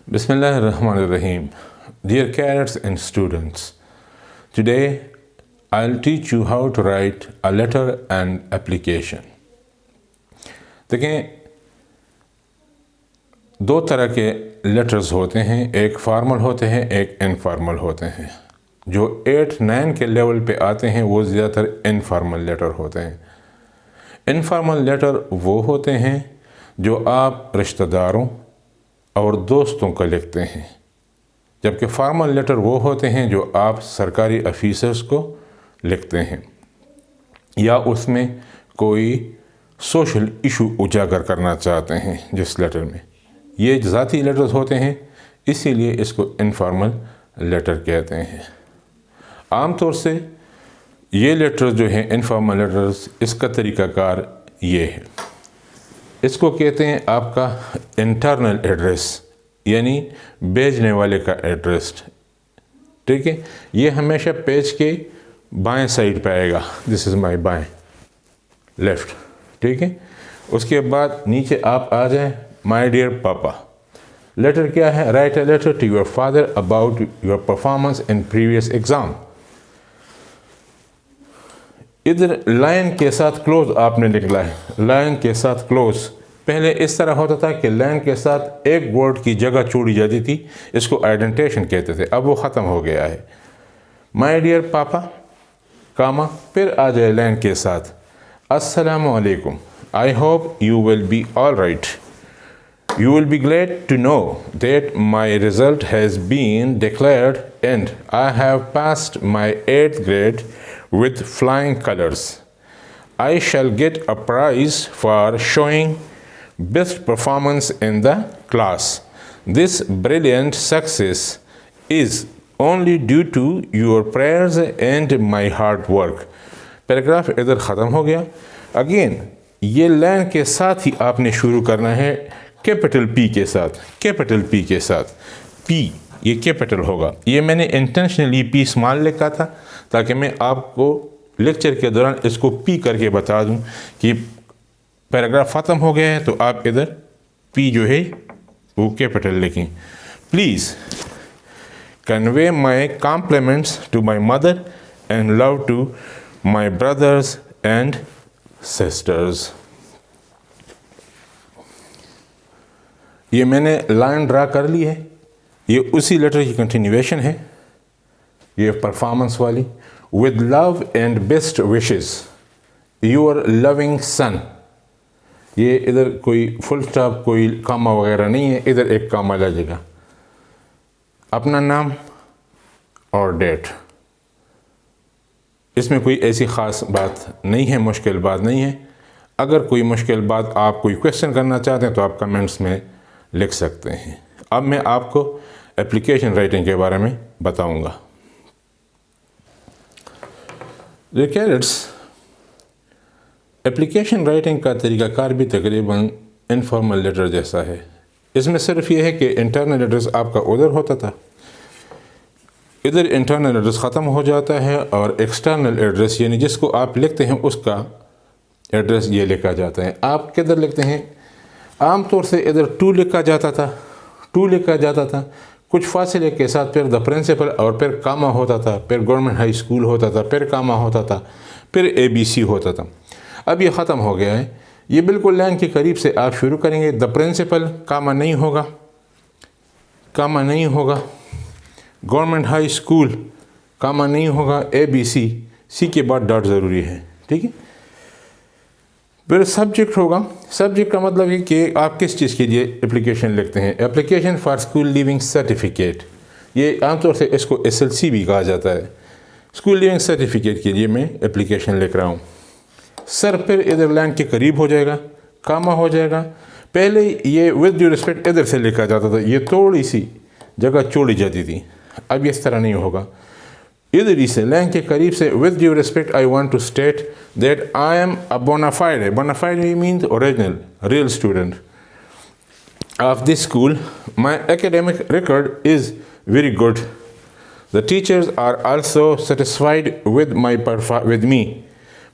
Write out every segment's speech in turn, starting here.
Bismillahirrahmanirrahim. Dear cadets and students, today I'll teach you how to write a letter and application. देखें, दो तरह के letters होते हैं, एक फॉर्मल होते हैं, एक इनफॉर्मल होते हैं। जो 8-9 के लेवल पे आते हैं वो ज़्यादातर इनफॉर्मल लेटर होते हैं। इनफॉर्मल लेटर वो होते हैं जो आप रिश्तेदारों और दोस्तों को लिखते हैं, जबकि फॉर्मल लेटर वो होते हैं जो आप सरकारी ऑफिसर्स को लिखते हैं या उसमें कोई सोशल इशू उजागर करना चाहते हैं जिस लेटर में। ये ज़ाती लेटर्स होते हैं, इसीलिए इसको इनफॉर्मल लेटर कहते हैं। आमतौर से ये लेटर जो हैं इनफॉर्मल लेटर्स, इसका तरीक़ाकार ये है। इसको कहते हैं आपका इंटरनल एड्रेस, यानी भेजने वाले का एड्रेस। ठीक है, ये हमेशा पेज के बाएं साइड पे आएगा। दिस इज़ माय बाएं, लेफ़्ट। ठीक है, उसके बाद नीचे आप आ जाएं, माय डियर पापा। लेटर क्या है? Write a letter to your father about your performance in previous exam. इधर लाइन के साथ क्लोज आपने लिखना है, लाइन के साथ क्लोज। पहले इस तरह होता था कि लाइन के साथ एक वर्ड की जगह छोड़ी जाती थी, इसको आइडेंटिफिकेशन कहते थे। अब वो ख़त्म हो गया है। माय डियर पापा कामा, फिर आ जाए लाइन के साथ अस्सलामु अलैकुम, I hope you will be all right, you will be glad to know that my result has been declared and I have passed my 8th grade with flying colors. I shall get a prize for showing best performance in the class. This brilliant success is only due to your prayers and my hard work. Paragraph इधर ख़त्म हो गया। Again ये line के साथ ही आपने शुरू करना है कैपिटल पी के साथ, कैपिटल पी के साथ। पी ये कैपिटल होगा। ये मैंने इंटेंशनली पी स्मॉल लिखा था ताकि मैं आपको लेक्चर के दौरान इसको पी करके बता दूं कि पैराग्राफ ख़त्म हो गया है, तो आप इधर पी जो है वो कैपिटल लिखें। Please convey my compliments to my mother and love to my brothers and sisters. ये मैंने लाइन ड्रा कर ली है, ये उसी लेटर की कंटिन्यूएशन है, ये परफॉर्मेंस वाली। With love and best wishes your loving son. ये इधर कोई फुल स्टॉप, कोई कामा वगैरह नहीं है, इधर एक कामा लगेगा। अपना नाम और डेट, इसमें कोई ऐसी ख़ास बात नहीं है, मुश्किल बात नहीं है। अगर कोई मुश्किल बात आप कोई क्वेश्चन करना चाहते हैं तो आप कमेंट्स में लिख सकते हैं। अब मैं आपको एप्लीकेशन राइटिंग के बारे में बताऊंगा। डियर कैडेट्स, एप्लीकेशन राइटिंग का तरीक़ाकार भी तकरीबन इनफॉर्मल लेटर जैसा है। इसमें सिर्फ ये है कि इंटरनल एड्रेस आपका उधर होता था, इधर इंटरनल एड्रेस ख़त्म हो जाता है और एक्सटर्नल एड्रेस यानी जिसको आप लिखते हैं उसका एड्रेस ये लिखा जाता है। आप किधर लिखते हैं? आमतौर से इधर टू लिखा जाता था, टू लिखा जाता था, कुछ फासले के साथ फिर द प्रिंसिपल और फिर कामा होता था, फिर गवर्नमेंट हाई स्कूल होता था, फिर कामा होता था, फिर ABC होता था। अब ये ख़त्म हो गया है। ये बिल्कुल लाइन के करीब से आप शुरू करेंगे। द प्रिंसिपल कामा नहीं होगा, कामा नहीं होगा। गवर्नमेंट हाई स्कूल कामा नहीं होगा। ABC, सी के बाद डॉट ज़रूरी है। ठीक है, फिर सब्जेक्ट होगा। सब्जेक्ट का मतलब है कि आप किस चीज़ के लिए एप्लीकेशन लिखते हैं। Application for school leaving certificate, ये आमतौर से इसको SLC भी कहा जाता है। स्कूल लिविंग सर्टिफिकेट के लिए मैं एप्लीकेशन लिख रहा हूँ। सर फिर इधर लाइन के करीब हो जाएगा, कामा हो जाएगा। पहले ये विद ड्यू रिस्पेक्ट इधर से लिखा जाता था, ये थोड़ी सी जगह छोड़ी जाती थी। अब इस तरह नहीं होगा। इधर ही से लाइन के करीब से with due respect I want to state that I am a bona fide. Bona fide means original, real student of this school. My academic record is very good. The teachers are also satisfied with me.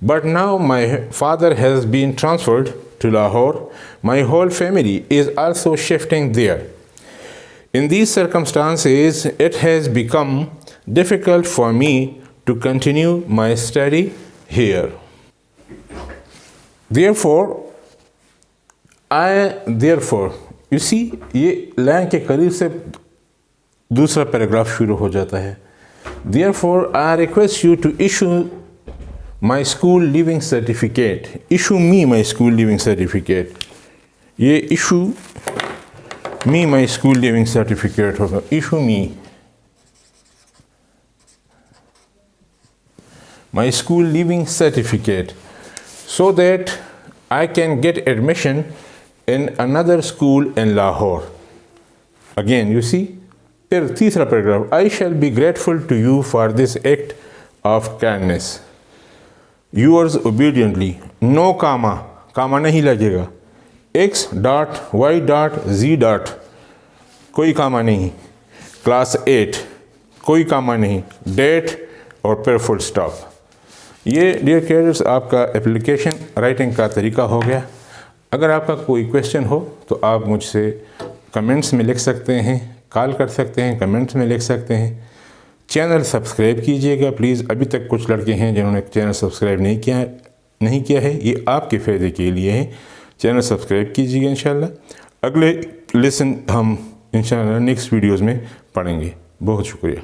But now my father has been transferred to Lahore. My whole family is also shifting there. In these circumstances, it has become difficult for me to continue my study here. Therefore, you see, ये line के करीब से दूसरा paragraph शुरू हो जाता है. Therefore, I request you to issue my school leaving certificate. Issue me my school leaving certificate. ये issue me my school leaving certificate होगा. Issue me my school leaving certificate so that I can get admission in another school in Lahore. Again, you see, फिर तीसरा paragraph. I shall be grateful to you for this act of kindness. Yours obediently. No comma, comma नहीं लगेगा. X dot Y dot Z dot, कोई कामा नहीं. Class 8, कोई कामा नहीं. Date और फिर फुल स्टॉप. ये डियर कैडेट्स आपका एप्लीकेशन राइटिंग का तरीका हो गया. अगर आपका कोई क्वेश्चन हो तो आप मुझसे कमेंट्स में लिख सकते हैं, कॉल कर सकते हैं, कमेंट्स में लिख सकते हैं. चैनल सब्सक्राइब कीजिएगा प्लीज़. अभी तक कुछ लड़के हैं जिन्होंने चैनल सब्सक्राइब नहीं किया है. ये आपके फ़ायदे के लिए है. चैनल सब्सक्राइब कीजिएगा. इंशाल्लाह अगले लेसन हम इंशाल्लाह नेक्स्ट वीडियोज़ में पढ़ेंगे. बहुत शुक्रिया.